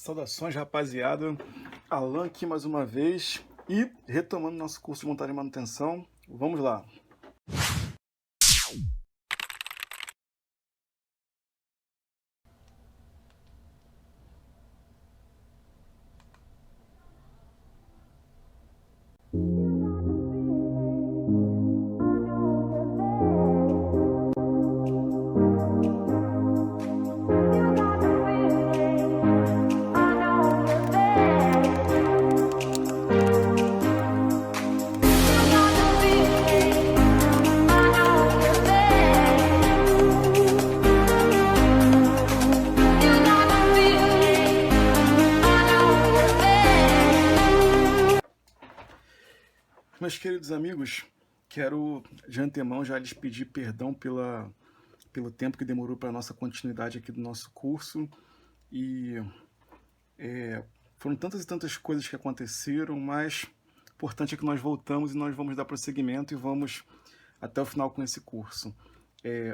Saudações, rapaziada. Alan aqui mais uma vez e retomando nosso curso de montagem e manutenção. Vamos lá. Meus queridos amigos, quero de antemão já lhes pedir perdão pelo tempo que demorou para a nossa continuidade aqui do nosso curso. E foram tantas e tantas coisas que aconteceram, mas o importante é que nós voltamos e nós vamos dar prosseguimento e vamos até o final com esse curso.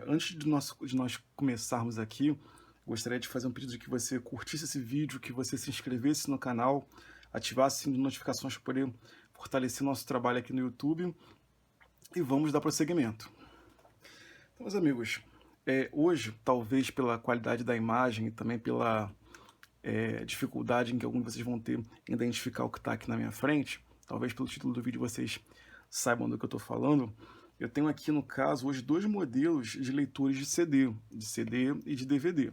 Antes de nós começarmos aqui, gostaria de fazer um pedido de que você curtisse esse vídeo, que você se inscrevesse no canal, ativasse o sininho de notificações para poder fortalecer nosso trabalho aqui no YouTube e vamos dar prosseguimento. Então, meus amigos, hoje, talvez pela qualidade da imagem e também pela dificuldade em que alguns de vocês vão ter em identificar o que está aqui na minha frente, talvez pelo título do vídeo vocês saibam do que eu estou falando, eu tenho aqui no caso hoje dois modelos de leitores de CD e de DVD.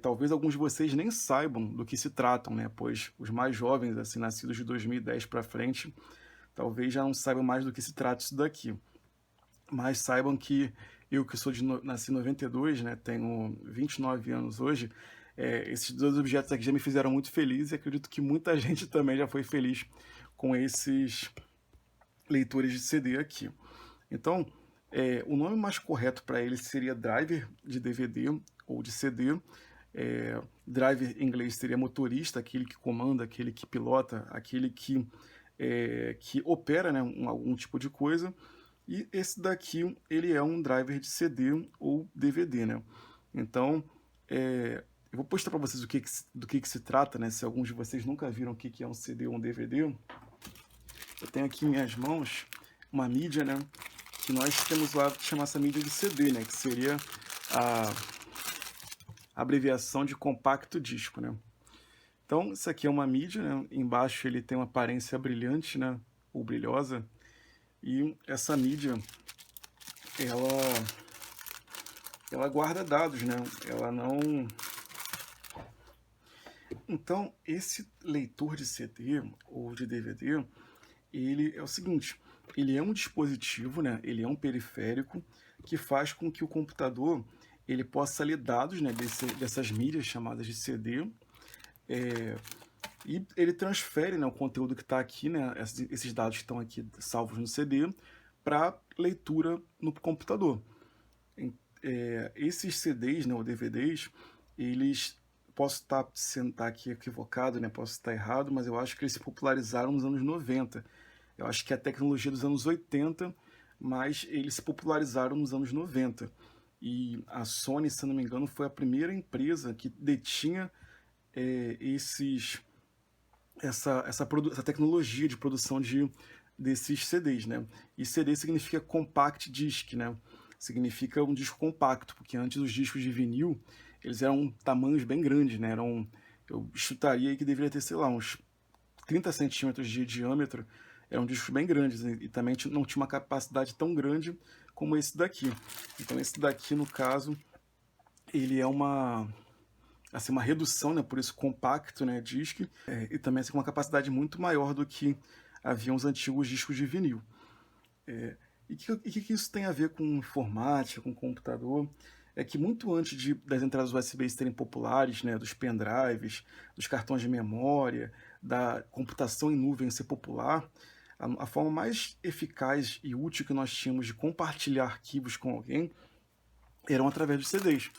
Talvez alguns de vocês nem saibam do que se tratam, né? Pois os mais jovens, assim, nascidos de 2010 para frente, talvez já não saibam mais do que se trata isso daqui. Mas saibam que eu, que nasci em 92, né, tenho 29 anos hoje, esses dois objetos aqui já me fizeram muito feliz e acredito que muita gente também já foi feliz com esses leitores de CD aqui. Então, o nome mais correto para eles seria driver de DVD ou de CD. Driver em inglês seria motorista, aquele que comanda, aquele que pilota, aquele que opera, né, algum tipo de coisa. E esse daqui, ele é um driver de CD ou DVD, né? Então, eu vou postar para vocês do que se trata, né? Se alguns de vocês nunca viram o que é um CD ou um DVD. Eu tenho aqui em minhas mãos uma mídia, né? Que nós temos lá que chama essa mídia de CD, né? Que seria a abreviação de compacto disco, né? Então, isso aqui é uma mídia, né? Embaixo ele tem uma aparência brilhante, né? Ou brilhosa. E essa mídia, ela guarda dados, né? Ela não... Então, esse leitor de CD ou de DVD, ele é o seguinte, ele é um dispositivo, né? Ele é um periférico que faz com que o computador ele possa ler dados, né, dessas mídias chamadas de CD, e ele transfere, né, o conteúdo que está aqui, né, esses dados que estão aqui salvos no CD, para leitura no computador. Esses CDs, né, ou DVDs, eles... Posso estar aqui equivocado, né, posso estar errado, mas eu acho que eles se popularizaram nos anos 90. Eu acho que é a tecnologia dos anos 80, mas eles se popularizaram nos anos 90. E a Sony, se não me engano, foi a primeira empresa que detinha essa tecnologia de produção desses CDs, né? E CD significa Compact Disc, né? Significa um disco compacto, porque antes os discos de vinil, eles eram tamanhos bem grandes, né? Eu chutaria aí que deveria ter, sei lá, uns 30 centímetros de diâmetro. Eram discos bem grandes e também não tinha uma capacidade tão grande como esse daqui. Então esse daqui, no caso, ele é uma redução, né, por isso compacto, né, disc, e também com uma capacidade muito maior do que haviam os antigos discos de vinil. E o que isso tem a ver com informática, com computador? É que muito antes das entradas USB serem populares, né, dos pendrives, dos cartões de memória, da computação em nuvem ser popular, a forma mais eficaz e útil que nós tínhamos de compartilhar arquivos com alguém eram através dos CDs.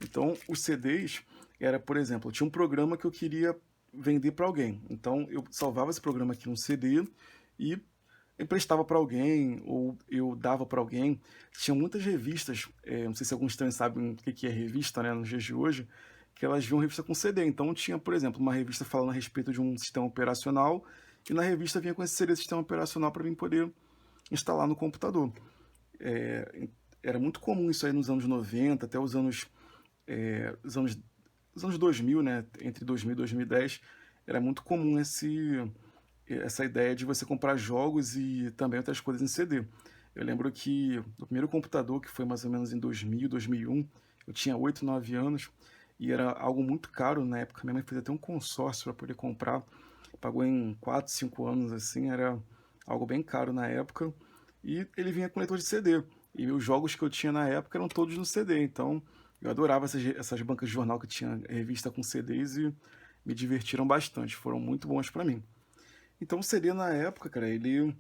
Então, os CDs era, por exemplo, eu tinha um programa que eu queria vender para alguém. Então, eu salvava esse programa aqui num CD e emprestava para alguém ou eu dava para alguém. Tinha muitas revistas, não sei se alguns também sabem o que é revista, né, nos dias de hoje, que elas viam revista com CD. Então tinha, por exemplo, uma revista falando a respeito de um sistema operacional, e na revista vinha com esse CD sistema operacional para mim poder instalar no computador. Era muito comum isso aí nos anos 90, até os anos 2000, né? Entre 2000 e 2010, era muito comum essa ideia de você comprar jogos e também outras coisas em CD. Eu lembro que o primeiro computador, que foi mais ou menos em 2000, 2001, eu tinha 8, 9 anos, e era algo muito caro na época. Minha mãe fez até um consórcio para poder comprar, pagou em 4, 5 anos, assim, era algo bem caro na época, e ele vinha com leitor de CD. E os jogos que eu tinha na época eram todos no CD, então eu adorava essas bancas de jornal que tinha revista com CDs e me divertiram bastante, foram muito bons para mim. Então o CD na época, cara, ele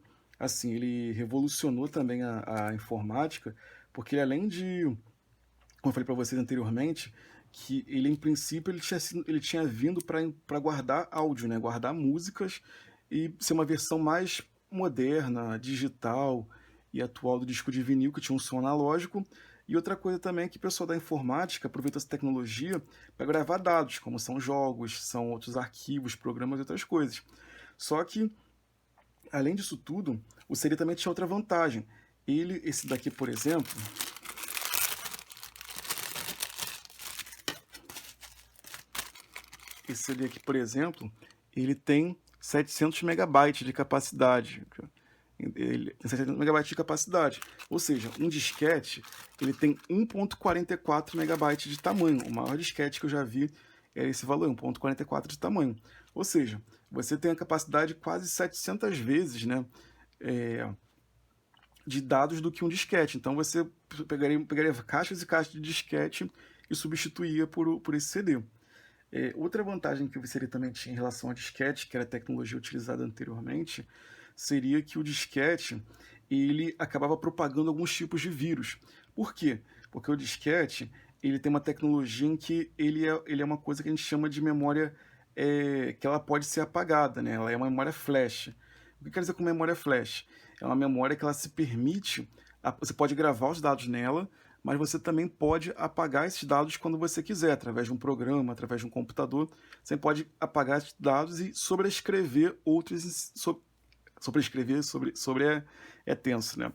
revolucionou também a informática, porque ele, além de, como eu falei para vocês anteriormente, que ele em princípio ele tinha vindo para guardar áudio, né, guardar músicas e ser uma versão mais moderna, digital e atual do disco de vinil, que tinha um som analógico. E outra coisa também é que o pessoal da informática aproveita essa tecnologia para gravar dados, como são jogos, são outros arquivos, programas e outras coisas. Só que, além disso tudo, o CD também tinha outra vantagem. Esse daqui, por exemplo, esse CD aqui, por exemplo, ele tem 700 megabytes de capacidade. Ele tem 700 megabytes de capacidade. Ou seja, um disquete ele tem 1.44 megabytes de tamanho. O maior disquete que eu já vi é esse valor, 1.44 de tamanho. Ou seja, você tem a capacidade quase 700 vezes, né, de dados do que um disquete. Então você pegaria caixas e caixas de disquete e substituía por esse CD. Outra vantagem que o CD também tinha em relação ao disquete, que era a tecnologia utilizada anteriormente, seria que o disquete ele acabava propagando alguns tipos de vírus. Por quê? Porque o disquete ele tem uma tecnologia em que ele é uma coisa que a gente chama de memória que ela pode ser apagada, né? Ela é uma memória flash. O que quer dizer com memória flash? É uma memória que ela se permite, você pode gravar os dados nela, mas você também pode apagar esses dados quando você quiser, através de um programa, através de um computador. Você pode apagar esses dados e sobrescrever outros. Sobrescrever é tenso, né?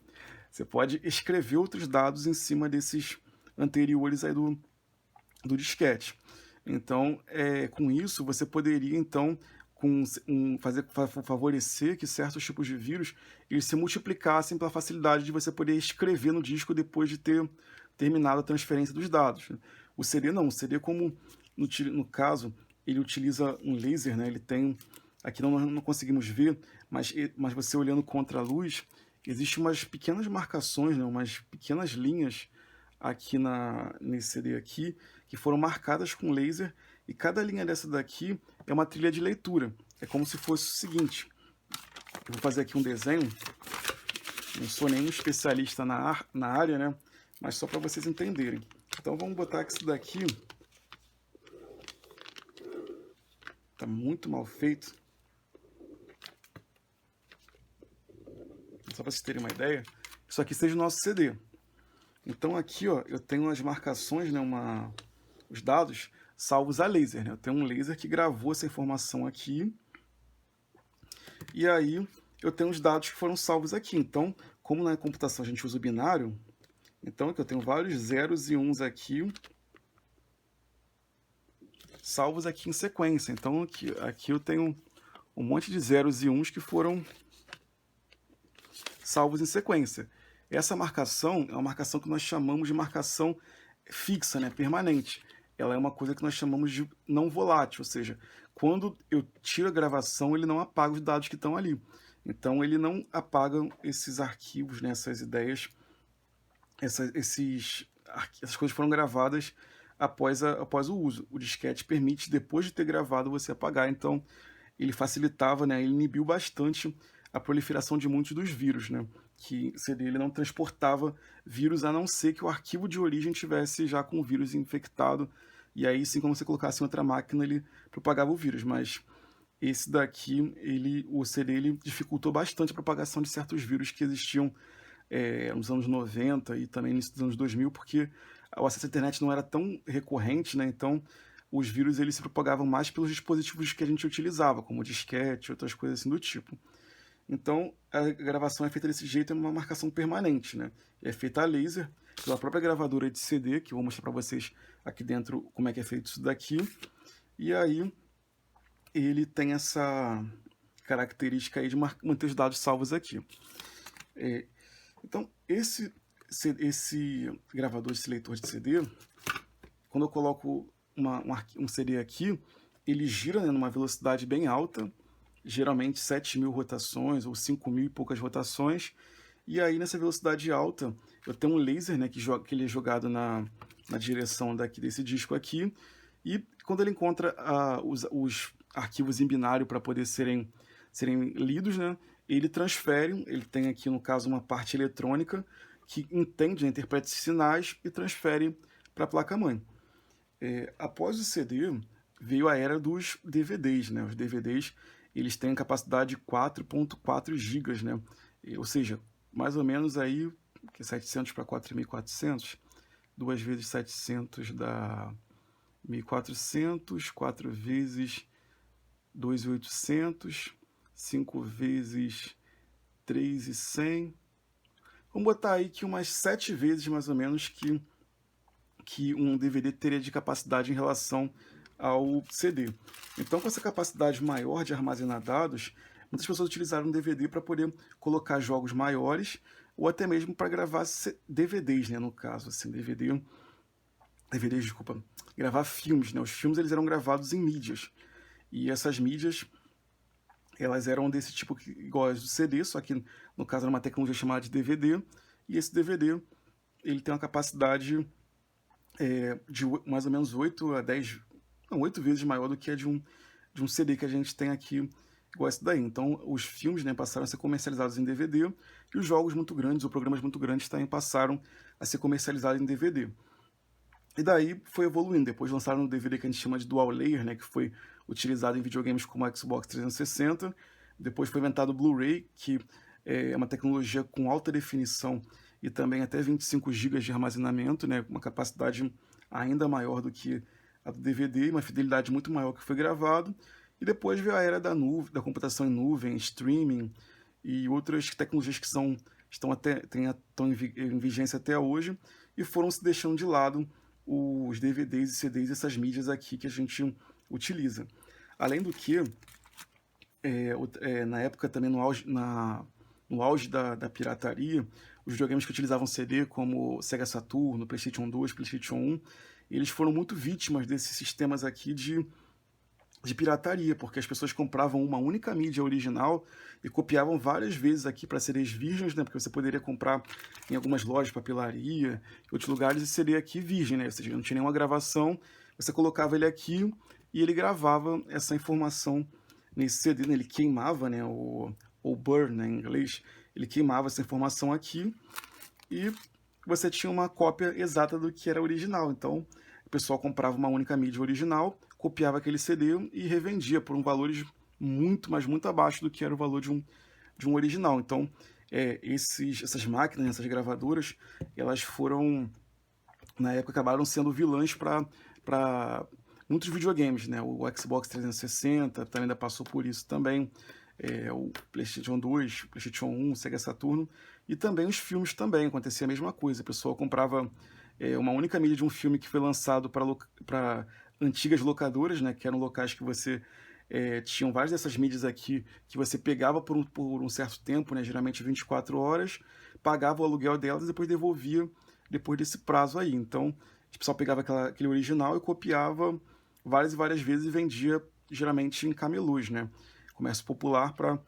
Você pode escrever outros dados em cima desses anteriores aí do disquete. Então, com isso, você poderia, então, favorecer que certos tipos de vírus eles se multiplicassem pela facilidade de você poder escrever no disco depois de ter terminado a transferência dos dados. O CD não, o CD como no caso ele utiliza um laser, né? Ele tem, aqui não conseguimos ver, mas você olhando contra a luz, existem umas pequenas marcações, né? Umas pequenas linhas aqui nesse CD aqui, que foram marcadas com laser, e cada linha dessa daqui é uma trilha de leitura. É como se fosse o seguinte, eu vou fazer aqui um desenho, não sou nenhum especialista na área, né? Mas só para vocês entenderem. Então vamos botar que isso daqui tá muito mal feito. Só para vocês terem uma ideia, isso aqui seja o nosso CD. Então aqui, ó, eu tenho as marcações, né, os dados salvos a laser, né? Eu tenho um laser que gravou essa informação aqui. E aí eu tenho os dados que foram salvos aqui. Então, como na computação a gente usa o binário, então aqui eu tenho vários zeros e uns aqui salvos aqui em sequência. Então aqui eu tenho um monte de zeros e uns que foram salvos em sequência. Essa marcação é uma marcação que nós chamamos de marcação fixa, né, permanente. Ela é uma coisa que nós chamamos de não volátil, ou seja, quando eu tiro a gravação, ele não apaga os dados que estão ali. Então ele não apaga esses arquivos, né, essas ideias, essas coisas foram gravadas após o uso. O disquete permite, depois de ter gravado, você apagar. Então ele facilitava, né, ele inibiu bastante a proliferação de muitos dos vírus, né? Que CD ele não transportava vírus a não ser que o arquivo de origem tivesse já com o vírus infectado, e aí sim, como você colocasse em outra máquina, ele propagava o vírus. Mas esse daqui, o CD ele dificultou bastante a propagação de certos vírus que existiam nos anos 90 e também nos anos 2000, porque o acesso à internet não era tão recorrente, né? Então os vírus eles se propagavam mais pelos dispositivos que a gente utilizava, como disquete, outras coisas assim do tipo. Então, a gravação é feita desse jeito, é uma marcação permanente, né? É feita a laser, pela própria gravadora de CD, que eu vou mostrar para vocês aqui dentro como é que é feito isso daqui. E aí, ele tem essa característica aí de manter os dados salvos aqui. Então, esse gravador, esse leitor de CD, quando eu coloco um CD aqui, ele gira, né, numa velocidade bem alta, geralmente 7.000 rotações ou 5.000 e poucas rotações. E aí, nessa velocidade alta, eu tenho um laser, né, que ele é jogado na direção desse disco aqui. E quando ele encontra os arquivos em binário para poder serem lidos, né, ele transfere, ele tem aqui, no caso, uma parte eletrônica que entende, né, interpreta esses sinais e transfere para a placa-mãe. Após o CD, veio a era dos DVDs, né? Os DVDs, eles têm capacidade de 4.4 GB, né? Ou seja, mais ou menos aí, que é 700 para 4.400, 2 vezes 700 dá 1.400, 4 vezes 2.800, 5 vezes 3.100. Vamos botar aí que umas 7 vezes, mais ou menos, que um DVD teria de capacidade em relação ao CD. Então, com essa capacidade maior de armazenar dados, muitas pessoas utilizaram o DVD para poder colocar jogos maiores ou até mesmo para gravar DVDs, né, no caso, assim, DVDs, desculpa, gravar filmes, né? Os filmes eles eram gravados em mídias. E essas mídias, elas eram desse tipo igual as do CD, só que no caso era uma tecnologia chamada de DVD, e esse DVD ele tem uma capacidade de mais ou menos 8 a 10, não, 8 vezes maior do que a de um CD que a gente tem aqui, igual esse daí. Então, os filmes, né, passaram a ser comercializados em DVD, e os jogos muito grandes, ou programas muito grandes, também passaram a ser comercializados em DVD. E daí foi evoluindo. Depois lançaram um DVD que a gente chama de Dual Layer, né, que foi utilizado em videogames como o Xbox 360. Depois foi inventado o Blu-ray, que é uma tecnologia com alta definição e também até 25 GB de armazenamento, né, uma capacidade ainda maior do que a do DVD, uma fidelidade muito maior que foi gravado. E depois veio a era da nuvem, da computação em nuvem, streaming e outras tecnologias que estão em vigência até hoje e foram se deixando de lado os DVDs e CDs, essas mídias aqui que a gente utiliza. Além do que, na época também, no auge da pirataria, os videogames que utilizavam CD, como Sega Saturn, PlayStation 2, PlayStation 1, eles foram muito vítimas desses sistemas aqui de pirataria, porque as pessoas compravam uma única mídia original e copiavam várias vezes aqui para CDs virgens, né? Porque você poderia comprar em algumas lojas, papelaria, em outros lugares, esse CD aqui virgem, né? Ou seja, não tinha nenhuma gravação, você colocava ele aqui e ele gravava essa informação nesse CD, né? Ele queimava, né? Ou burn, né, em inglês, ele queimava essa informação aqui e você tinha uma cópia exata do que era original. Então, o pessoal comprava uma única mídia original, copiava aquele CD e revendia por valores muito, mas muito abaixo do que era o valor de um original. Então, essas máquinas, essas gravadoras, elas foram, na época, acabaram sendo vilãs para muitos videogames, né? O Xbox 360 também ainda passou por isso também, o PlayStation 2, PlayStation 1, Sega Saturn, e também os filmes também, acontecia a mesma coisa. O pessoal comprava uma única mídia de um filme que foi lançado para antigas locadoras, né, que eram locais que você tinham várias dessas mídias aqui que você pegava por um certo tempo, né, geralmente 24 horas, pagava o aluguel delas e depois devolvia depois desse prazo aí. Então, o pessoal pegava aquele original e copiava várias e várias vezes e vendia geralmente em camelôs, né, comércio popular para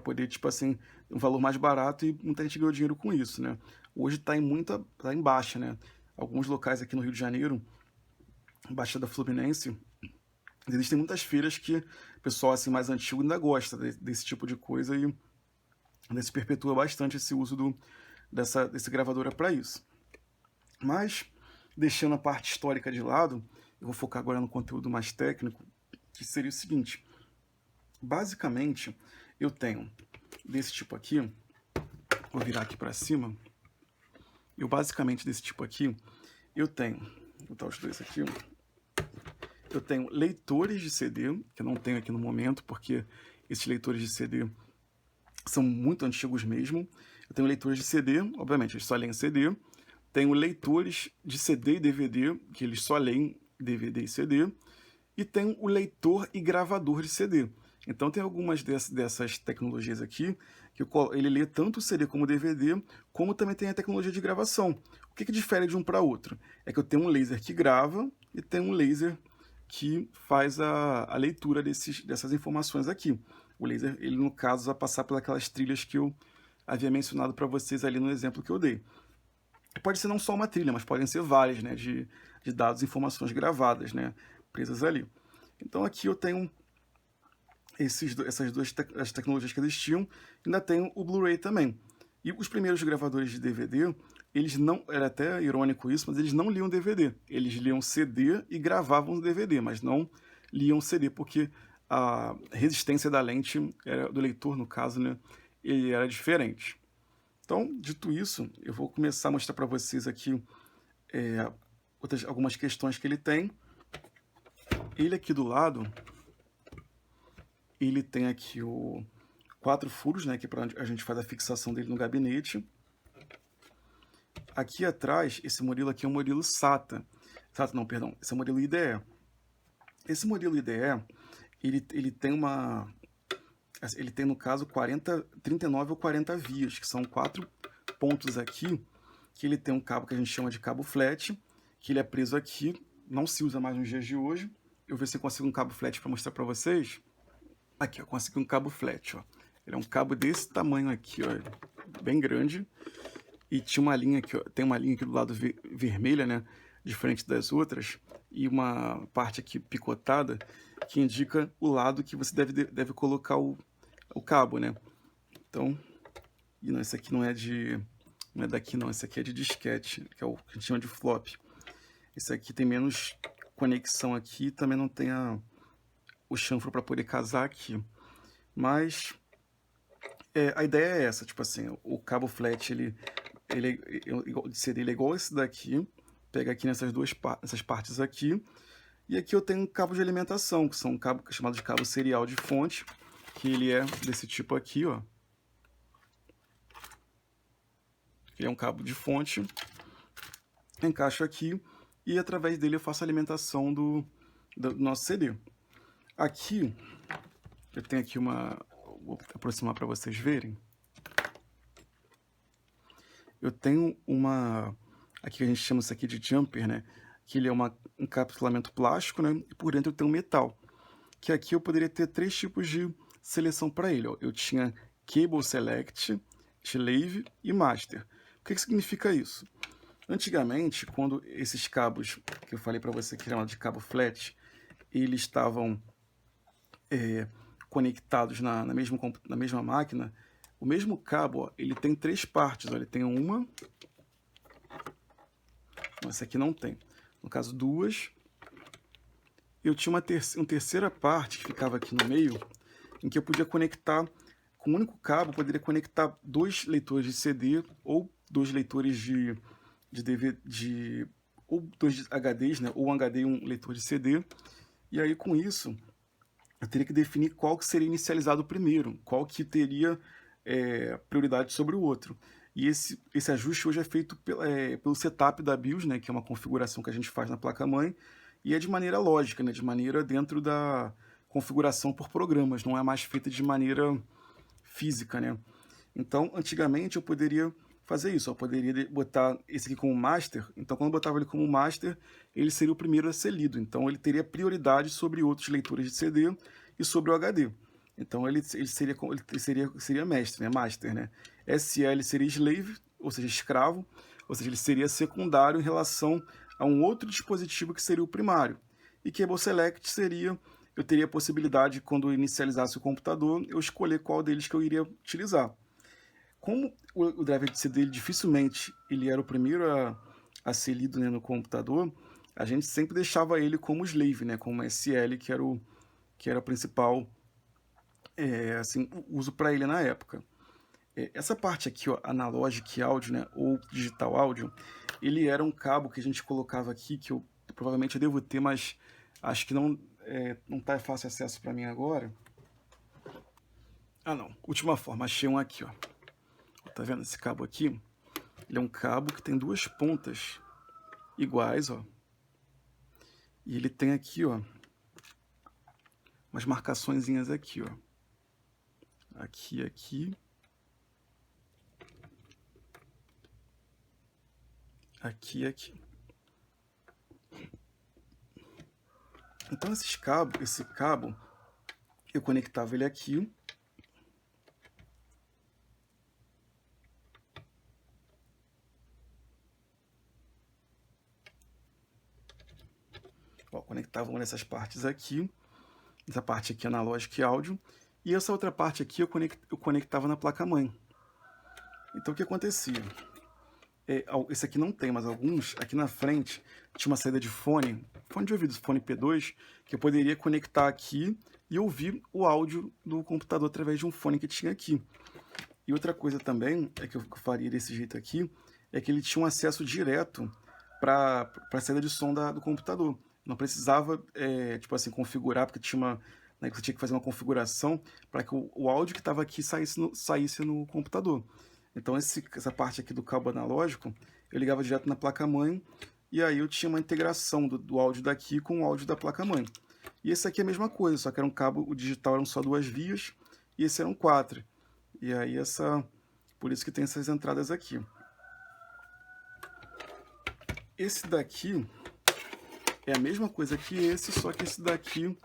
poder, tipo assim, um valor mais barato e muita gente ganhou dinheiro com isso, né. Hoje está em baixa, né. Alguns locais aqui no Rio de Janeiro, Baixada Fluminense, existem muitas feiras que o pessoal assim, mais antigo ainda gosta desse tipo de coisa e se perpetua bastante esse uso desse gravadora para isso. Mas, deixando a parte histórica de lado, eu vou focar agora no conteúdo mais técnico, que seria o seguinte. Basicamente, eu tenho desse tipo aqui, vou virar aqui para cima, basicamente desse tipo aqui, eu tenho, vou botar os dois aqui, eu tenho leitores de CD, que eu não tenho aqui no momento, porque esses leitores de CD são muito antigos mesmo. Eu tenho leitores de CD, obviamente, eles só leem CD. Tenho leitores de CD e DVD, que eles só leem DVD e CD. E tenho o leitor e gravador de CD. Então tem algumas dessas tecnologias aqui, que ele lê tanto o CD como o DVD, como também tem a tecnologia de gravação. O que difere de um para outro? É que eu tenho um laser que grava e tenho um laser que faz a leitura dessas informações aqui. O laser, ele no caso, vai passar pelas trilhas que eu havia mencionado para vocês ali no exemplo que eu dei. Pode ser não só uma trilha, mas podem ser várias, né, de dados e informações gravadas, né, presas ali. Então aqui eu tenho essas duas as tecnologias que existiam, ainda tenho o Blu-ray também. E os primeiros gravadores de DVD, eles não, era até irônico isso, mas eles não liam DVD. Eles liam CD e gravavam DVD, mas não liam CD, porque a resistência da lente, do leitor no caso, né, ele era diferente. Então, dito isso, eu vou começar a mostrar para vocês aqui algumas questões que ele tem. Ele aqui do lado, ele tem aqui 4 furos, né, que para a gente faz a fixação dele no gabinete. Aqui atrás, esse modelo aqui é um modelo SATA. SATA não, perdão, esse é o modelo IDE. Esse modelo IDE, ele tem no caso 39 ou 40 vias, que são 4 pontos aqui, que ele tem um cabo que a gente chama de cabo flat, que ele é preso aqui, não se usa mais nos dias de hoje. Eu vou ver se eu consigo um cabo flat para mostrar para vocês. Aqui, eu consegui um cabo flat, ó. Ele é um cabo desse tamanho aqui, ó, bem grande. E tinha uma linha aqui, ó, tem uma linha aqui do lado vermelha, né, diferente das outras, e uma parte aqui picotada que indica o lado que você deve colocar o cabo, né. Então, e não, esse aqui não é daqui não, esse aqui é de disquete, que é o que a gente chama de flop. Esse aqui tem menos conexão aqui, também não tem o chanfro para poder casar aqui. Mas a ideia é essa, tipo assim, o cabo flat, ele é igual esse daqui, pega aqui nessas partes aqui, e aqui eu tenho um cabo de alimentação, que são um cabo chamado de cabo serial de fonte, que ele é desse tipo aqui, ó. Ele é um cabo de fonte, encaixo aqui, e através dele eu faço a alimentação do nosso CD. Aqui, eu tenho aqui vou aproximar para vocês verem. Eu tenho aqui a gente chama isso aqui de jumper, né? Que ele é um encapsulamento plástico, né? E por dentro tem um metal. Que aqui eu poderia ter 3 tipos de seleção para ele, ó. Eu tinha Cable Select, Slave e Master. O que significa isso? Antigamente, quando esses cabos que eu falei para você que eram de cabo flat, eles estavam conectados na mesma máquina, o mesmo cabo, ó, ele tem 3 partes. Ó, ele tem uma, essa aqui não tem, no caso 2. Eu tinha uma terceira parte que ficava aqui no meio, em que eu podia conectar, com um único cabo, eu poderia conectar 2 leitores de CD ou 2 leitores de DVD, ou 2 HDs, né, ou um HD e um leitor de CD. E aí com isso eu teria que definir qual que seria inicializado primeiro, qual que teria prioridade sobre o outro. E esse ajuste hoje é feito pelo setup da BIOS, né, que é uma configuração que a gente faz na placa-mãe, e é de maneira lógica, né, de maneira dentro da configuração por programas, não é mais feita de maneira física, né. Então, antigamente eu poderia fazer isso, eu poderia botar esse aqui como master, então quando eu botava ele como master, ele seria o primeiro a ser lido, então ele teria prioridade sobre outros leitores de CD e sobre o HD. Então ele seria mestre, né? Master, né? SL seria slave, ou seja, escravo, ou seja, ele seria secundário em relação a um outro dispositivo que seria o primário. E Cable Select seria, eu teria a possibilidade, quando eu inicializasse o computador, eu escolher qual deles que eu iria utilizar. Como o driver de CD dificilmente ele era o primeiro a ser lido, né, no computador, a gente sempre deixava ele como slave, né, como SL, que era o principal assim, uso para ele na época. Essa parte aqui, ó, Analogic Audio, né, ou Digital Audio, ele era um cabo que a gente colocava aqui, que provavelmente eu devo ter, mas Acho que não tá fácil acesso para mim agora. Ah, não. Última forma, achei um aqui, ó. Tá vendo esse cabo aqui? Ele é um cabo que tem duas pontas iguais, ó. E ele tem aqui, ó, umas marcaçõezinhas aqui, ó. Aqui, aqui. Aqui e aqui. Então esse cabo, eu conectava ele aqui. Ó, conectava uma dessas partes aqui. Essa parte aqui analógica e áudio. E essa outra parte aqui eu conectava na placa-mãe. Então o que acontecia? Esse aqui não tem, mas alguns, aqui na frente, tinha uma saída de fone de ouvido, fone P2, que eu poderia conectar aqui e ouvir o áudio do computador através de um fone que tinha aqui. E outra coisa também, que eu faria desse jeito aqui, é que ele tinha um acesso direto para a saída de som do computador. Não precisava, tipo assim, configurar, porque você tinha que fazer uma configuração para que o áudio que estava aqui saísse no computador. Então essa parte aqui do cabo analógico, eu ligava direto na placa-mãe, e aí eu tinha uma integração do áudio daqui com o áudio da placa-mãe. E esse aqui é a mesma coisa, só que era um cabo, o digital eram só 2 vias, e esse eram 4. E aí por isso que tem essas entradas aqui. Esse daqui é a mesma coisa que esse, só que esse daqui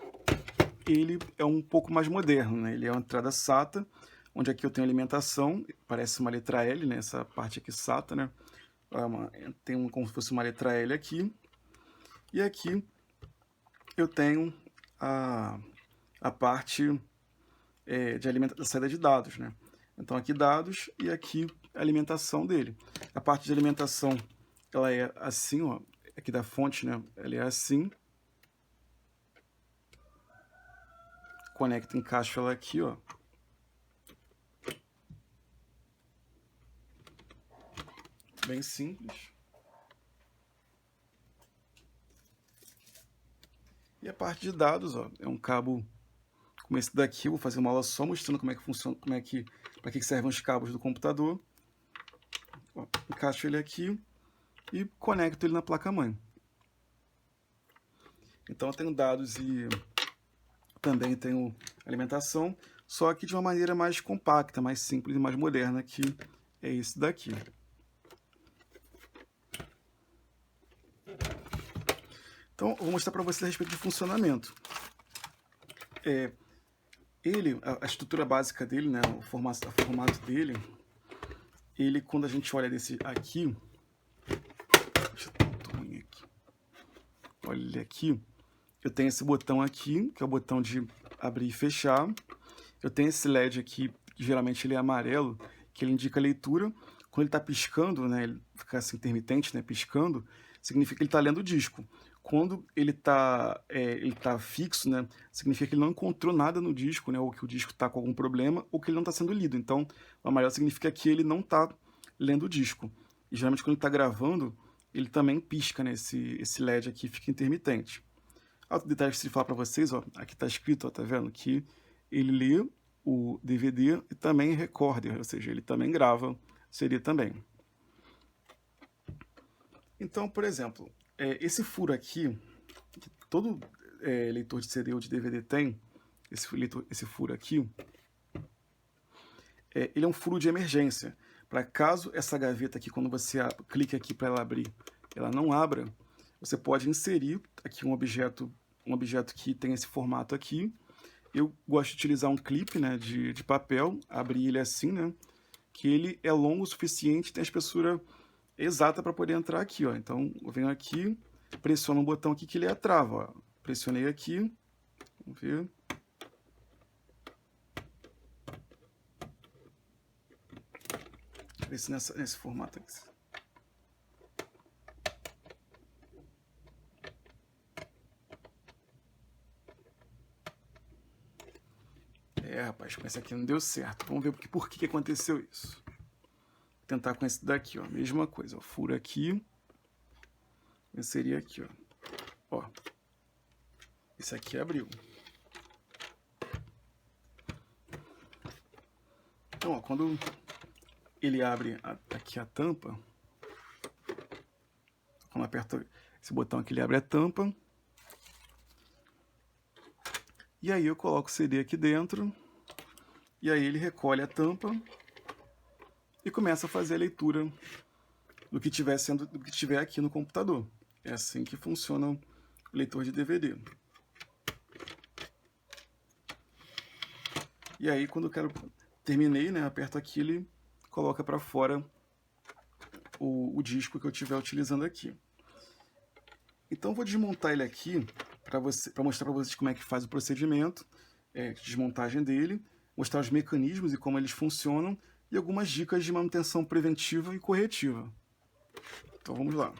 ele é um pouco mais moderno, né? Ele é uma entrada SATA, onde aqui eu tenho alimentação, parece uma letra L, né? Essa parte aqui SATA, né? Tem como se fosse uma letra L aqui. E aqui eu tenho a parte da saída de dados, né? Então aqui dados e aqui a alimentação dele. A parte de alimentação, ela é assim, ó, aqui da fonte, né? Ela é assim. Conecta, encaixa ela aqui, ó. Bem simples. E a parte de dados, ó, é um cabo como esse daqui. Eu vou fazer uma aula só mostrando como é que funciona, para que servem os cabos do computador. Ó, encaixo ele aqui e conecto ele na placa-mãe. Então eu tenho dados e também tenho alimentação, só que de uma maneira mais compacta, mais simples e mais moderna, que é esse daqui. Então eu vou mostrar para vocês a respeito de funcionamento. A estrutura básica dele, né, o formato dele, ele, quando a gente olha desse aqui, deixa eu dar um ruim aqui. Olha aqui, eu tenho esse botão aqui, que é o botão de abrir e fechar. Eu tenho esse LED aqui, que geralmente ele é amarelo, que ele indica a leitura. Quando ele está piscando, né, ele fica assim intermitente, né, piscando, significa que ele está lendo o disco. Quando ele tá fixo, né, significa que ele não encontrou nada no disco, né, ou que o disco está com algum problema, ou que ele não está sendo lido. Então, o amarelo significa que ele não está lendo o disco. E geralmente quando ele está gravando, ele também pisca, né, esse LED aqui fica intermitente. Outro detalhe que eu preciso falar para vocês, ó, aqui está escrito, ó, tá vendo, que ele lê o DVD e também recorder, ou seja, ele também grava, seria também. Então, por exemplo, esse furo aqui, que todo leitor de CD ou de DVD tem, esse furo aqui, ele é um furo de emergência. Para caso essa gaveta aqui, quando você clica aqui para ela abrir, ela não abra, você pode inserir aqui um objeto que tem esse formato aqui. Eu gosto de utilizar um clipe, né, de papel, abrir ele assim, né, que ele é longo o suficiente, tem a espessura exata para poder entrar aqui, ó. Então eu venho aqui, pressiono um botão aqui que ele trava, ó. Pressionei aqui, vamos ver. Deixa eu ver se nesse formato aqui. Rapaz, com esse aqui não deu certo. Vamos ver por que aconteceu isso. Vou tentar com esse daqui, ó. Mesma coisa, ó. Furo aqui. Inserir aqui, ó. Esse aqui abriu. Então, ó, quando ele abre aqui a tampa, quando aperta esse botão aqui, ele abre a tampa. E aí eu coloco o CD aqui dentro, e aí ele recolhe a tampa e começa a fazer a leitura do que tiver aqui no computador. É assim que funciona o leitor de DVD. E aí quando eu terminei, né, aperto aqui, ele coloca para fora o disco que eu estiver utilizando aqui. Então vou desmontar ele aqui para mostrar para vocês como é que faz o procedimento de desmontagem dele, mostrar os mecanismos e como eles funcionam e algumas dicas de manutenção preventiva e corretiva. Então vamos lá.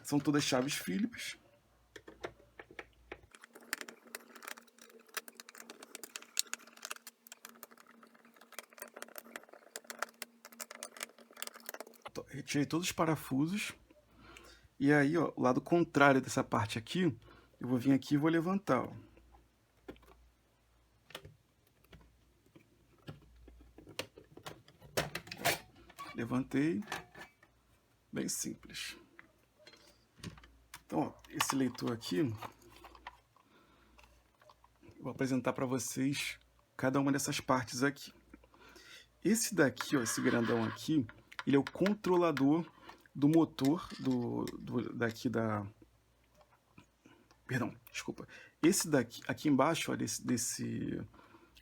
São todas chaves Phillips. Retirei todos os parafusos. E aí, ó, o lado contrário dessa parte aqui, eu vou vir aqui e vou levantar, ó. Levantei. Bem simples. Então, ó, esse leitor aqui, vou apresentar para vocês cada uma dessas partes aqui. Esse daqui, ó, esse grandão aqui, ele é o controlador do motor Perdão, desculpa. Esse daqui, aqui embaixo, ó,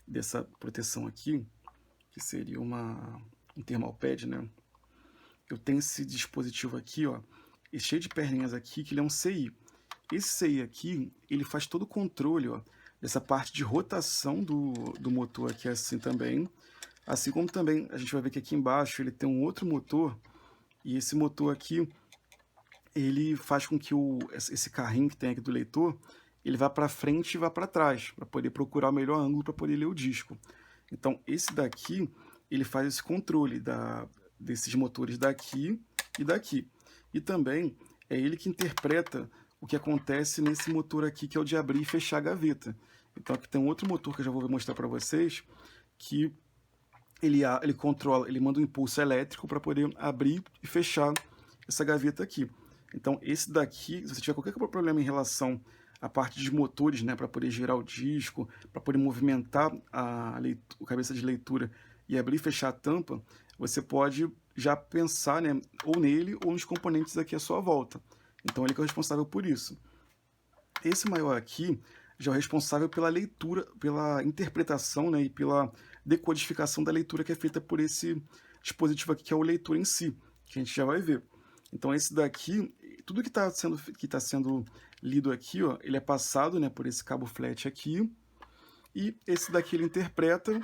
dessa proteção aqui, que seria um thermal pad, né? Eu tenho esse dispositivo aqui, ó, cheio de perninhas aqui, que ele é um CI. Esse CI aqui, ele faz todo o controle, ó, dessa parte de rotação do motor aqui assim também. Assim como também a gente vai ver que aqui embaixo ele tem um outro motor, e esse motor aqui, ele faz com que esse carrinho que tem aqui do leitor, ele vá para frente e vá para trás, para poder procurar o melhor ângulo para poder ler o disco. Então esse daqui, ele faz esse controle desses motores daqui e daqui. E também é ele que interpreta o que acontece nesse motor aqui, que é o de abrir e fechar a gaveta. Então aqui tem um outro motor que eu já vou mostrar para vocês, que ele controla, ele manda um impulso elétrico para poder abrir e fechar essa gaveta aqui. Então esse daqui, se você tiver qualquer problema em relação à parte de motores, né, para poder girar o disco, para poder movimentar a cabeça de leitura e abrir e fechar a tampa, você pode já pensar, né, ou nele ou nos componentes aqui à sua volta. Então ele que é o responsável por isso. Esse maior aqui já é o responsável pela leitura, pela interpretação, né, e pela decodificação da leitura que é feita por esse dispositivo aqui, que é o leitor em si, que a gente já vai ver. Então esse daqui, tudo que está sendo lido aqui, ó, ele é passado, né, por esse cabo flat aqui, e esse daqui ele interpreta,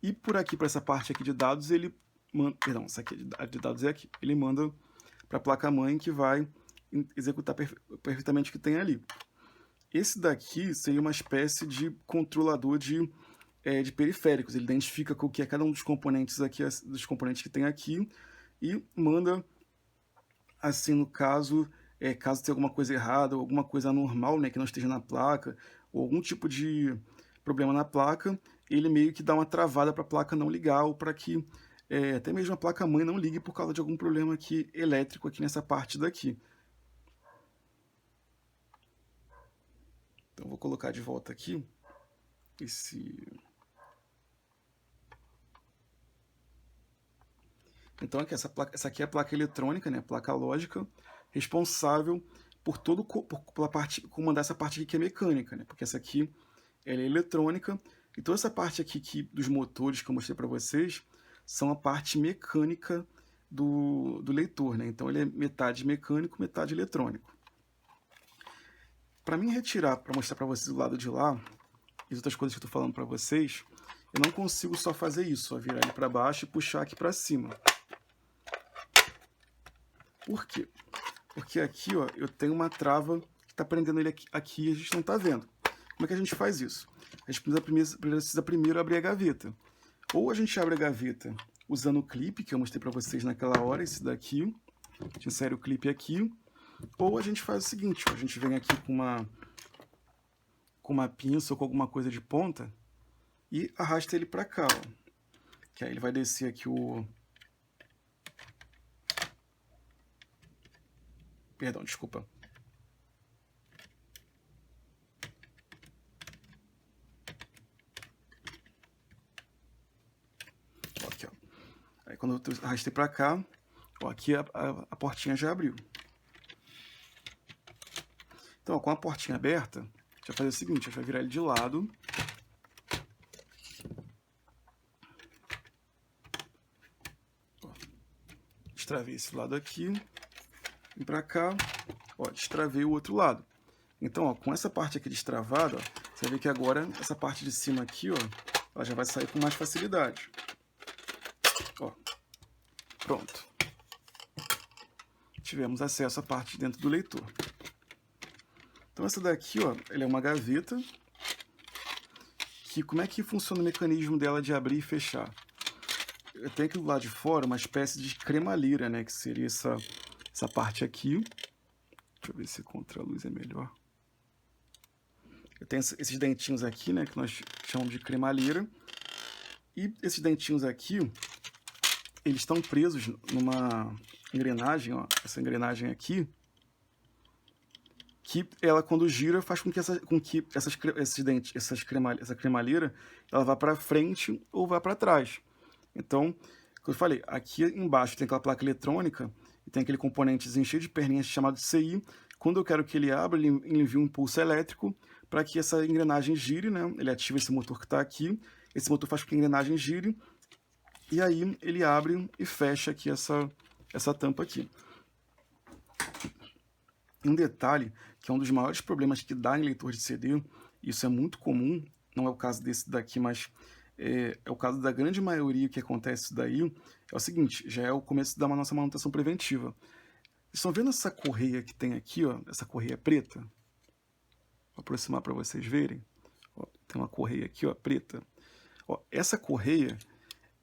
e por aqui, para essa parte aqui de dados, ele manda, perdão, essa aqui de dados é aqui, ele manda para a placa-mãe que vai executar perfeitamente o que tem ali. Esse daqui seria uma espécie de controlador de periféricos. Ele identifica o que é cada um dos componentes aqui, dos componentes que tem aqui, e manda, assim, no caso, caso tenha alguma coisa errada, ou alguma coisa anormal, né, que não esteja na placa, ou algum tipo de problema na placa, ele meio que dá uma travada para a placa não ligar, ou para que até mesmo a placa-mãe não ligue por causa de algum problema aqui elétrico aqui nessa parte daqui. Então vou colocar de volta aqui Então aqui, essa aqui é a placa eletrônica, né, a placa lógica, responsável por comandar essa parte aqui que é mecânica, né, porque essa aqui ela é eletrônica, e toda essa parte aqui dos motores que eu mostrei para vocês são a parte mecânica do leitor, né, então ele é metade mecânico, metade eletrônico. Para mim retirar, para mostrar para vocês do lado de lá, e as outras coisas que eu estou falando para vocês, eu não consigo só fazer isso, só virar ele para baixo e puxar aqui para cima. Por quê? Porque aqui, ó, eu tenho uma trava que está prendendo ele aqui e a gente não está vendo. Como é que a gente faz isso? A gente precisa primeiro abrir a gaveta. Ou a gente abre a gaveta usando o clipe, que eu mostrei para vocês naquela hora, esse daqui. A gente insere o clipe aqui. Ou a gente faz o seguinte, ó, a gente vem aqui com com uma pinça ou com alguma coisa de ponta e arrasta ele para cá, ó. Que aí ele vai descer aqui o... Perdão, desculpa. Ó, aqui, ó. Aí quando eu arrastei para cá, ó, aqui a portinha já abriu. Então, ó, com a portinha aberta, a gente vai fazer o seguinte, a gente vai virar ele de lado. Ó, destravei esse lado aqui, vim para cá, ó, destravei o outro lado. Então, ó, com essa parte aqui destravada, ó, você vê que agora essa parte de cima aqui, ó, ela já vai sair com mais facilidade. Ó, pronto. Tivemos acesso à parte dentro do leitor. Então essa daqui, ó, ela é uma gaveta que como é que funciona o mecanismo dela de abrir e fechar? Eu tenho aqui do lado de fora uma espécie de cremalheira, né, que seria essa parte aqui. Deixa eu ver se contra a luz é melhor. Eu tenho esses dentinhos aqui, né, que nós chamamos de cremalheira. E esses dentinhos aqui, eles estão presos numa engrenagem, ó, essa engrenagem aqui, que ela, quando gira, faz com que essa cremalheira ela vá para frente ou vá para trás. Então, como eu falei, aqui embaixo tem aquela placa eletrônica e tem aquele componentezinho cheio de perninhas chamado CI. Quando eu quero que ele abra, ele envia um impulso elétrico para que essa engrenagem gire, né? Ele ativa esse motor que está aqui, esse motor faz com que a engrenagem gire, e aí ele abre e fecha aqui essa tampa aqui. Um detalhe, que é um dos maiores problemas que dá em leitor de CD, isso é muito comum, não é o caso desse daqui, mas é o caso da grande maioria que acontece isso daí, é o seguinte, já é o começo da nossa manutenção preventiva. Vocês estão vendo essa correia que tem aqui, ó, essa correia preta? Vou aproximar para vocês verem. Ó, tem uma correia aqui, ó, preta. Ó, essa correia,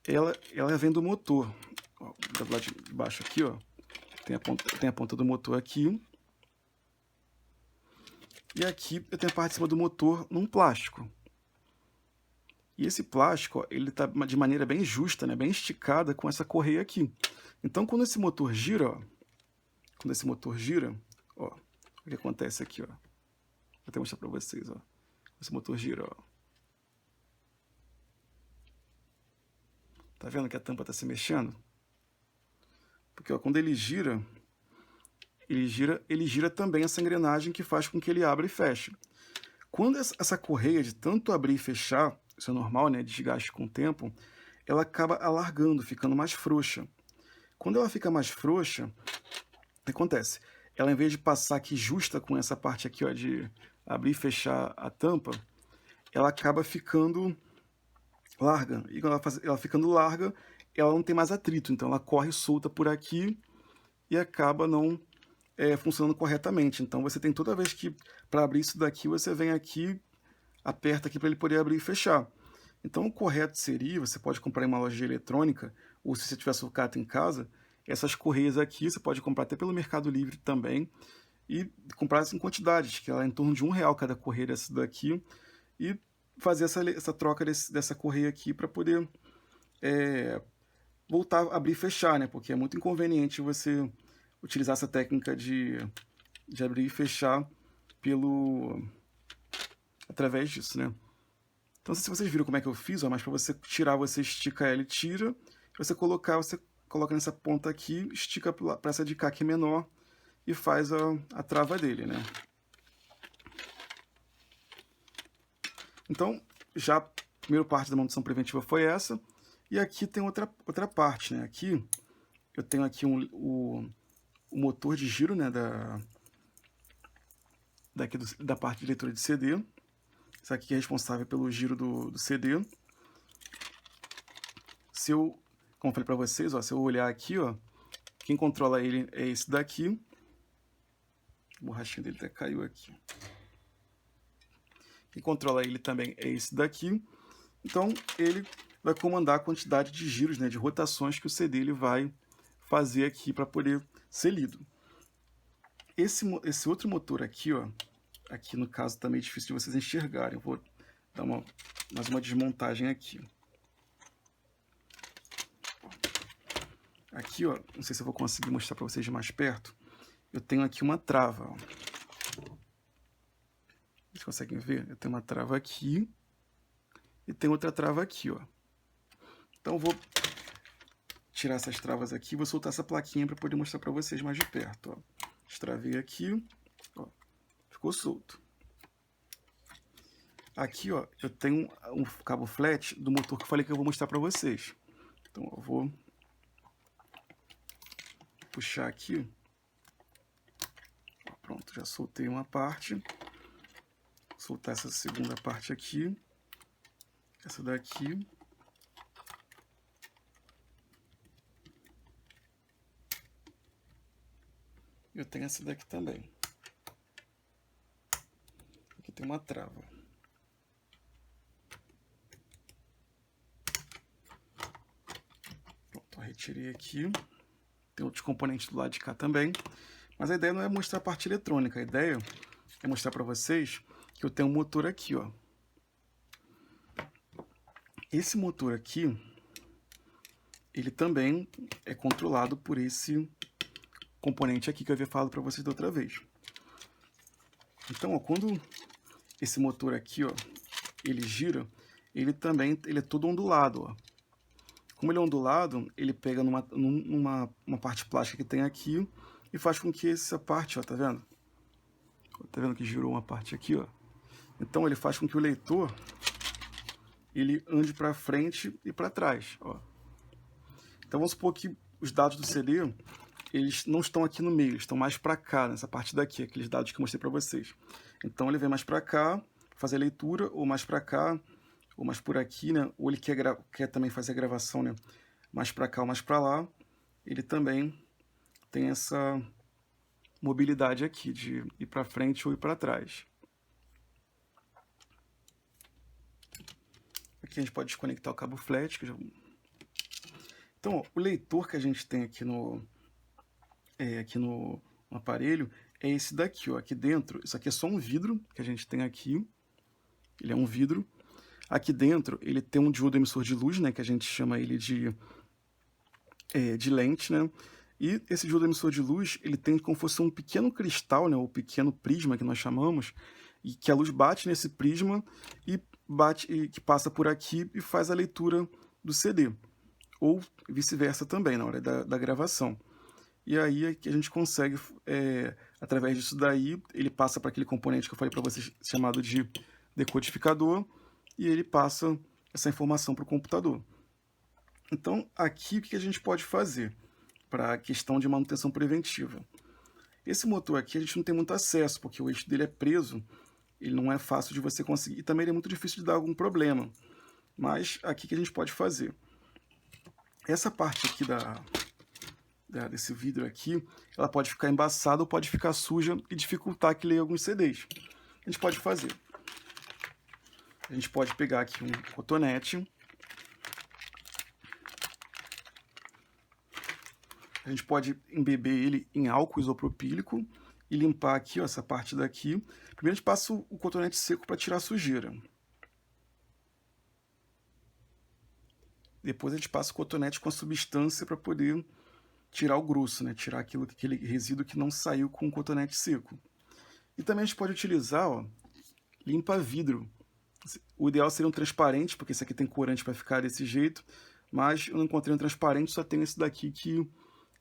ela vem do motor. Ó, do lado de baixo aqui, ó, tem a ponta do motor aqui. E aqui eu tenho a parte de cima do motor num plástico. E esse plástico, ó, ele está de maneira bem justa, né, bem esticada com essa correia aqui. Então, quando esse motor gira, ó, ó, o que acontece aqui, ó. Vou até mostrar para vocês, ó. Esse motor gira, ó. Tá vendo que a tampa está se mexendo? Porque, ó, quando ele gira também essa engrenagem que faz com que ele abra e feche. Quando essa correia de tanto abrir e fechar, isso é normal, né, desgaste com o tempo, ela acaba alargando, ficando mais frouxa. Quando ela fica mais frouxa, o que acontece? Ela, em vez de passar aqui justa com essa parte aqui, ó, de abrir e fechar a tampa, ela acaba ficando larga. E quando ela ficando larga, ela não tem mais atrito, então ela corre solta por aqui e acaba não funcionando corretamente. Então você tem toda vez que, para abrir isso daqui, você vem aqui, aperta aqui para ele poder abrir e fechar. Então o correto seria, você pode comprar em uma loja de eletrônica, ou se você tiver sucata em casa, essas correias aqui, você pode comprar até pelo Mercado Livre também, e comprar em quantidades, que ela é em torno de R$1 cada correia dessa daqui, e fazer essa troca dessa correia aqui para poder voltar a abrir e fechar, né? Porque é muito inconveniente você utilizar essa técnica de abrir e fechar através disso, né? Então, não sei se vocês viram como é que eu fiz, ó, mas para você tirar, você estica ela e tira. Você colocar, você coloca nessa ponta aqui, estica para essa de cá que é menor e faz a trava dele, né? Então, já a primeira parte da manutenção preventiva foi essa. E aqui tem outra parte, né? Aqui eu tenho aqui o motor de giro, né, da parte de leitura de CD. Isso aqui é responsável pelo giro do CD. Como eu falei para vocês, ó, se eu olhar aqui, ó, quem controla ele é esse daqui. A borrachinha dele até caiu aqui. Quem controla ele também é esse daqui. Então, ele vai comandar a quantidade de giros, né, de rotações que o CD ele vai fazer aqui para poder ser lido. Esse outro motor aqui, ó, aqui no caso também é difícil de vocês enxergarem. Eu vou dar mais uma desmontagem aqui. Aqui, ó, não sei se eu vou conseguir mostrar para vocês de mais perto. Eu tenho aqui uma trava, ó. Vocês conseguem ver? Eu tenho uma trava aqui e tem outra trava aqui, ó. Então eu vou tirar essas travas aqui, vou soltar essa plaquinha para poder mostrar para vocês mais de perto, ó. Destravei aqui, ó, ficou solto. Aqui, ó, eu tenho um cabo flat do motor que eu falei que eu vou mostrar para vocês. Então eu vou puxar aqui. Pronto, já soltei uma parte. Vou soltar essa segunda parte aqui. Essa daqui. Eu tenho essa daqui também. Aqui tem uma trava. Pronto, retirei aqui. Tem outros componentes do lado de cá também. Mas a ideia não é mostrar a parte eletrônica. A ideia é mostrar para vocês que eu tenho um motor aqui, ó. Esse motor aqui, ele também é controlado por esse componente aqui que eu havia falado para vocês da outra vez. Então, ó, quando esse motor aqui, ó, ele gira, ele é todo ondulado, ó. Como ele é ondulado, ele pega numa parte plástica que tem aqui e faz com que essa parte, ó, tá vendo? Tá vendo que girou uma parte aqui, ó? Então ele faz com que o leitor ele ande para frente e para trás, ó. Então vamos supor que os dados do CD eles não estão aqui no meio, eles estão mais para cá, nessa parte daqui, aqueles dados que eu mostrei para vocês. Então ele vem mais para cá, fazer a leitura, ou mais para cá, ou mais por aqui, né? Ou ele quer também fazer a gravação, né? Mais para cá ou mais para lá. Ele também tem essa mobilidade aqui de ir para frente ou ir para trás. Aqui a gente pode desconectar o cabo flat. Então, ó, o leitor que a gente tem aqui no aparelho é esse daqui, ó. Aqui dentro, isso aqui é só um vidro que a gente tem aqui. Ele é um vidro. Aqui dentro ele tem um diodo emissor de luz, né, que a gente chama ele de lente, né? E esse diodo emissor de luz, ele tem como se fosse um pequeno cristal, né, ou pequeno prisma que nós chamamos, e que a luz bate nesse prisma e que passa por aqui e faz a leitura do CD, ou vice-versa também na hora da gravação. E aí é que a gente consegue, através disso daí, ele passa para aquele componente que eu falei para vocês, chamado de decodificador, e ele passa essa informação para o computador. Então, aqui o que a gente pode fazer para a questão de manutenção preventiva? Esse motor aqui a gente não tem muito acesso, porque o eixo dele é preso, ele não é fácil de você conseguir, e também ele é muito difícil de dar algum problema. Mas aqui que a gente pode fazer? Essa parte aqui desse vidro aqui, ela pode ficar embaçada ou pode ficar suja e dificultar que leia alguns CDs. A gente pode fazer? A gente pode pegar aqui um cotonete. A gente pode embeber ele em álcool isopropílico e limpar aqui, ó, essa parte daqui. Primeiro a gente passa o cotonete seco para tirar a sujeira. Depois a gente passa o cotonete com a substância para poder tirar o grosso, né? Tirar aquele resíduo que não saiu com o cotonete seco. E também a gente pode utilizar, ó, limpa-vidro. O ideal seria um transparente, porque esse aqui tem corante para ficar desse jeito, mas eu não encontrei um transparente, só tem esse daqui que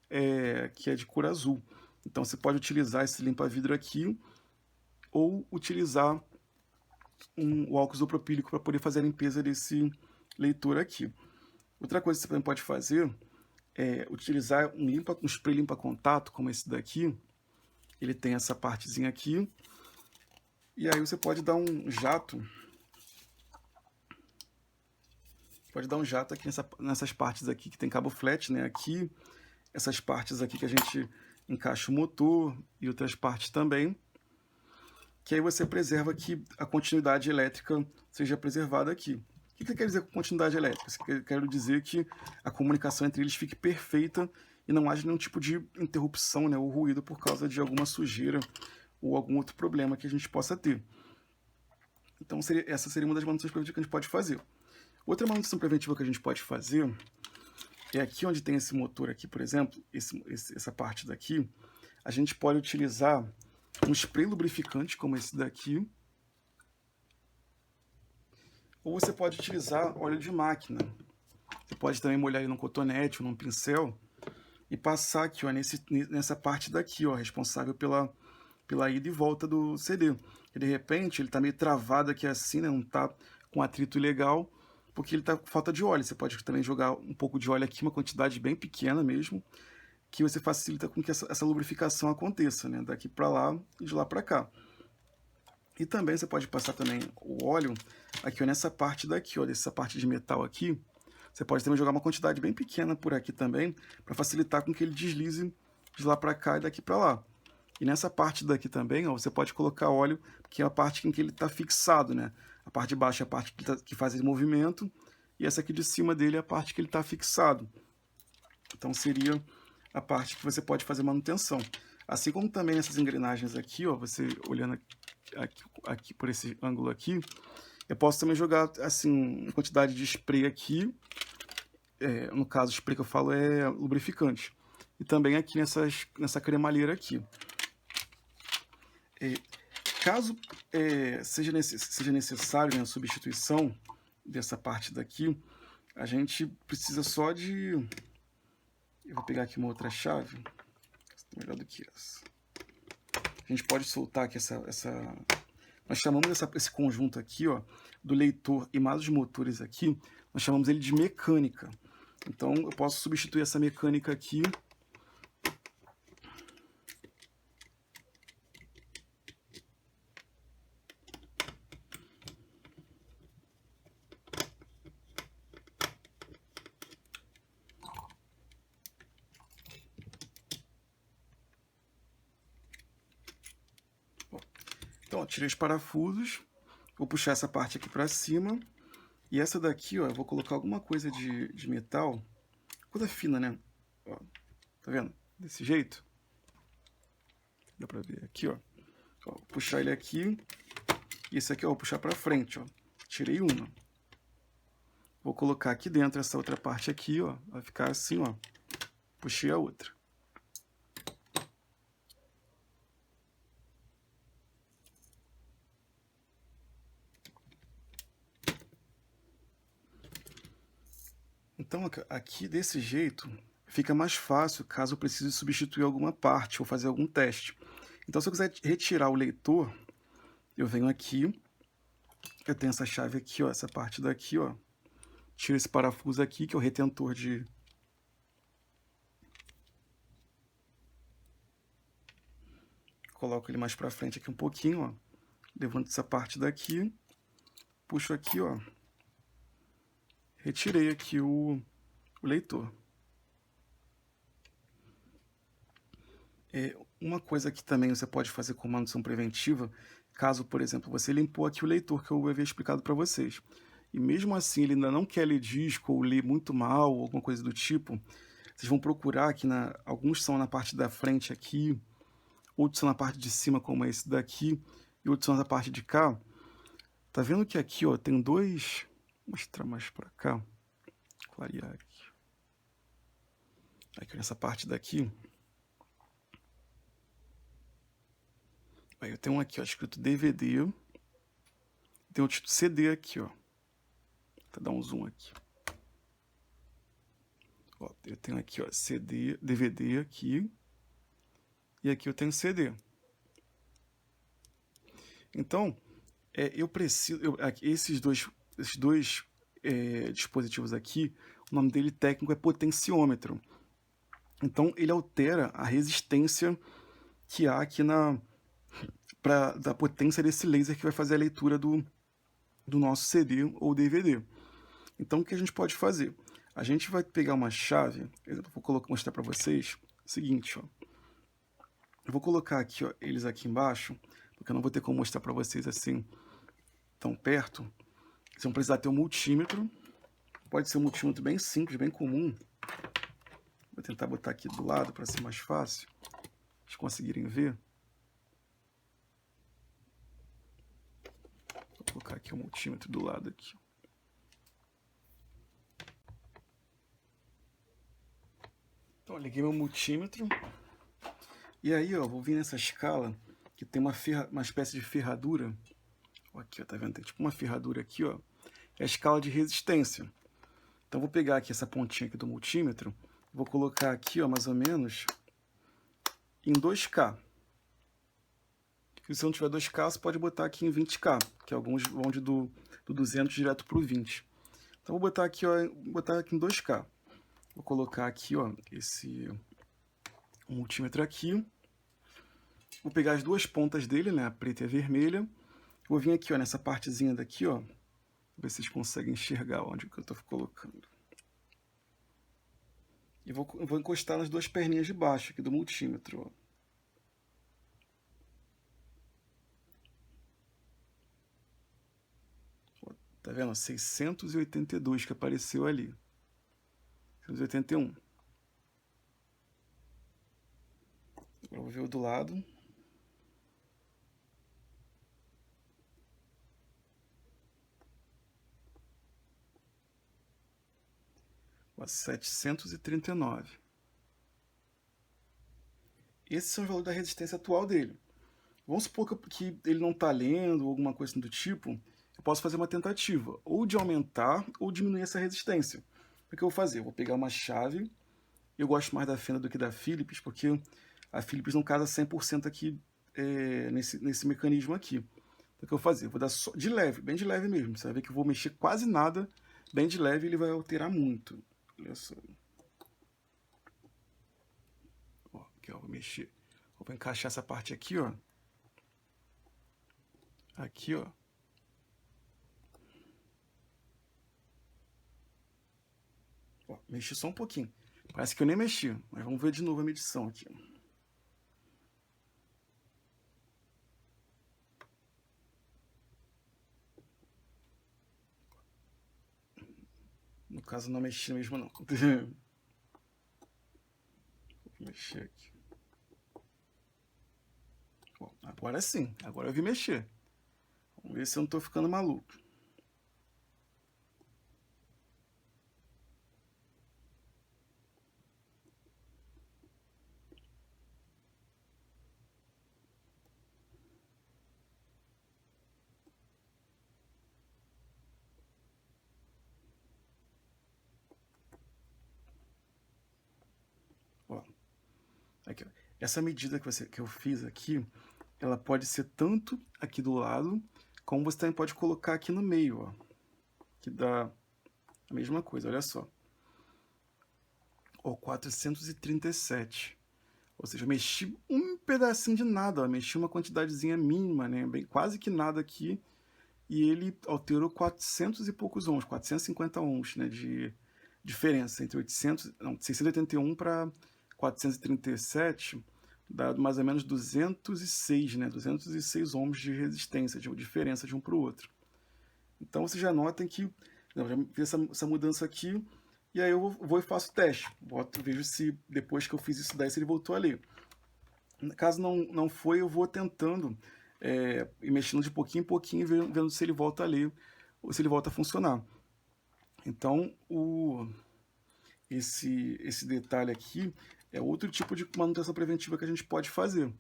é de cor azul. Então você pode utilizar esse limpa-vidro aqui, ou utilizar o álcool isopropílico para poder fazer a limpeza desse leitor aqui. Outra coisa que você também pode fazer é utilizar um spray limpa-contato, como esse daqui. Ele tem essa partezinha aqui, e aí você pode dar um jato. Pode dar um jato aqui nessas partes aqui que tem cabo flat, né? Aqui, essas partes aqui que a gente encaixa o motor e outras partes também. Que aí você preserva que a continuidade elétrica seja preservada aqui. O que quer dizer com continuidade elétrica? Quero dizer que a comunicação entre eles fique perfeita e não haja nenhum tipo de interrupção, né, ou ruído por causa de alguma sujeira ou algum outro problema que a gente possa ter. Então essa seria uma das manutenções preventivas que a gente pode fazer. Outra manutenção preventiva que a gente pode fazer é aqui onde tem esse motor aqui, por exemplo, essa parte daqui, a gente pode utilizar um spray lubrificante como esse daqui, ou você pode utilizar óleo de máquina. Você pode também molhar ele num cotonete ou num pincel e passar aqui, ó, nessa parte daqui, ó, responsável pela ida e volta do CD. E de repente ele está meio travado aqui assim, né, não está com atrito legal, porque ele está com falta de óleo. Você pode também jogar um pouco de óleo aqui, uma quantidade bem pequena mesmo, que você facilita com que essa lubrificação aconteça, né, daqui para lá e de lá para cá. E também você pode passar também o óleo aqui, ó, nessa parte daqui, ó, dessa parte de metal aqui. Você pode também jogar uma quantidade bem pequena por aqui também, para facilitar com que ele deslize de lá para cá e daqui para lá. E nessa parte daqui também, ó, você pode colocar óleo, que é a parte em que ele está fixado, né? A parte de baixo é a parte que faz esse movimento, e essa aqui de cima dele é a parte que ele está fixado. Então seria a parte que você pode fazer manutenção. Assim como também nessas engrenagens aqui, ó, você olhando aqui por esse ângulo aqui, eu posso também jogar assim uma quantidade de spray aqui, no caso o spray que eu falo é lubrificante, e também aqui nessa cremalheira aqui. Caso seja necessário, né, a substituição dessa parte daqui, a gente precisa só de... Eu vou pegar aqui uma outra chave, melhor do que essa. A gente pode soltar aqui nós chamamos esse conjunto aqui, ó, do leitor e mais os motores aqui, nós chamamos ele de mecânica. Então eu posso substituir essa mecânica aqui. Então, ó, tirei os parafusos, vou puxar essa parte aqui para cima, e essa daqui, ó, eu vou colocar alguma coisa de metal, coisa fina, né? Ó, tá vendo? Desse jeito. Dá pra ver aqui, ó. Ó, vou puxar ele aqui, e esse aqui, ó, vou puxar para frente, ó. Tirei uma. Vou colocar aqui dentro essa outra parte aqui, ó, vai ficar assim, ó. Puxei a outra. Então, aqui desse jeito, fica mais fácil caso eu precise substituir alguma parte ou fazer algum teste. Então, se eu quiser retirar o leitor, eu venho aqui, eu tenho essa chave aqui, ó, essa parte daqui, ó. Tiro esse parafuso aqui, que é o retentor de... Coloco ele mais para frente aqui um pouquinho, ó. Levanto essa parte daqui, puxo aqui, ó. Retirei aqui o leitor. Uma coisa que também você pode fazer com manutenção preventiva, caso, por exemplo, você limpou aqui o leitor que eu havia explicado para vocês, e mesmo assim ele ainda não quer ler disco ou ler muito mal, ou alguma coisa do tipo, vocês vão procurar aqui, alguns são na parte da frente aqui, outros são na parte de cima, como esse daqui, e outros são na parte de cá. Tá vendo que aqui, ó, tem dois... Vou mostrar mais para cá, clarear aqui. Aqui nessa parte daqui. Aí eu tenho um aqui, ó, escrito DVD. Tem o título CD aqui, ó. Vou dar um zoom aqui. Ó, eu tenho aqui, ó, CD, DVD aqui. E aqui eu tenho CD. Então, eu preciso... esses dois dispositivos aqui, o nome dele técnico é potenciômetro. Então, ele altera a resistência que há aqui da potência desse laser que vai fazer a leitura do nosso CD ou DVD. Então, o que a gente pode fazer? A gente vai pegar uma chave, eu vou mostrar para vocês o seguinte, ó. Eu vou colocar aqui, ó, eles aqui embaixo, porque eu não vou ter como mostrar para vocês assim, tão perto. Vocês vão precisar ter um multímetro. Pode ser um multímetro bem simples, bem comum. Vou tentar botar aqui do lado para ser mais fácil, vocês conseguirem ver. colocar aqui o multímetro do lado aqui. Então, liguei meu multímetro. E aí, ó, vou vir nessa escala que tem uma espécie de ferradura. Ó, aqui, ó, tá vendo? Tem tipo uma ferradura aqui, ó. É a escala de resistência. Então, vou pegar aqui essa pontinha aqui do multímetro. Vou colocar aqui, ó, mais ou menos em 2K. E se não tiver 2K, você pode botar aqui em 20K, que alguns vão do 200 direto para o 20. Então, vou botar aqui, ó, em 2K. Vou colocar aqui, ó, esse multímetro aqui. Vou pegar as duas pontas dele, né, a preta e a vermelha. Vou vir aqui, ó, nessa partezinha daqui, ó. Ver se vocês conseguem enxergar onde que eu estou colocando. E vou encostar nas duas perninhas de baixo aqui do multímetro, ó. Tá vendo? 682 que apareceu ali. 681. Agora eu vou ver o do lado. Ó, 739. Esses são os valores da resistência atual dele. Vamos supor que ele não está lendo ou alguma coisa do tipo. Eu posso fazer uma tentativa, ou de aumentar ou diminuir essa resistência. O que eu vou fazer? Eu vou pegar uma chave. Eu gosto mais da Fender do que da Philips, porque a Philips não casa 100% aqui nesse mecanismo aqui. Então, o que eu vou fazer? Eu vou dar só de leve, bem de leve mesmo. Você vai ver que eu vou mexer quase nada, bem de leve, e ele vai alterar muito. Olha só. Ó, aqui, ó, vou mexer. Eu vou encaixar essa parte aqui, ó. Aqui, ó. Ó, mexi só um pouquinho. Parece que eu nem mexi, mas vamos ver de novo a medição aqui. No caso, não mexi mesmo, não. Vou mexer aqui. Bom, agora sim. Agora eu vi mexer. Vamos ver se eu não estou ficando maluco. Ó, aqui, ó. Essa medida que eu fiz aqui, ela pode ser tanto aqui do lado, como você também pode colocar aqui no meio, ó. Que dá a mesma coisa, olha só. Ó, 437. Ou seja, eu mexi um pedacinho de nada, ó. Mexi uma quantidadezinha mínima, né? Bem, quase que nada aqui. E ele alterou 400 e poucos ohms, 450 ohms, né? De diferença entre 681 para 437, dá mais ou menos 206, né? 206 ohms de resistência, de diferença de um para o outro. Então vocês já notem que já fiz essa mudança aqui, e aí eu vou e faço o teste. Vejo se depois que eu fiz isso daí, se ele voltou a ler. Caso não foi, eu vou tentando e mexendo de pouquinho em pouquinho, vendo se ele volta a ler ou se ele volta a funcionar. Então, esse detalhe aqui é outro tipo de manutenção preventiva que a gente pode fazer.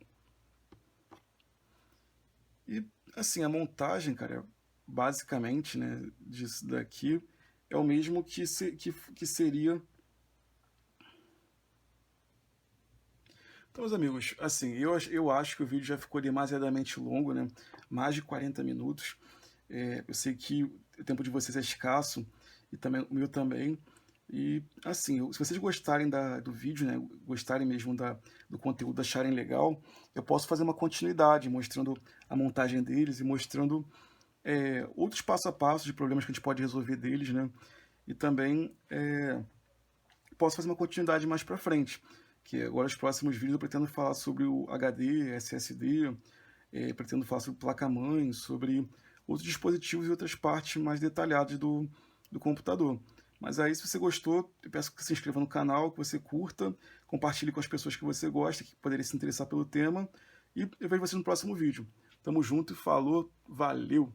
E, assim, a montagem, cara, basicamente, né, disso daqui é o mesmo que seria... Então, meus amigos, assim, eu acho que o vídeo já ficou demasiadamente longo, né? Mais de 40 minutos. Eu sei que o tempo de vocês é escasso, e também o meu também. E, assim, se vocês gostarem do vídeo, né, gostarem mesmo do conteúdo, acharem legal, eu posso fazer uma continuidade, mostrando a montagem deles e mostrando outros passo a passo de problemas que a gente pode resolver deles, né? E também posso fazer uma continuidade mais para frente, que agora os próximos vídeos eu pretendo falar sobre o HD, SSD, pretendo falar sobre placa-mãe, sobre outros dispositivos e outras partes mais detalhadas do computador. Mas aí, se você gostou, eu peço que se inscreva no canal, que você curta, compartilhe com as pessoas que você gosta, que poderiam se interessar pelo tema, e eu vejo você no próximo vídeo. Tamo junto e falou, valeu!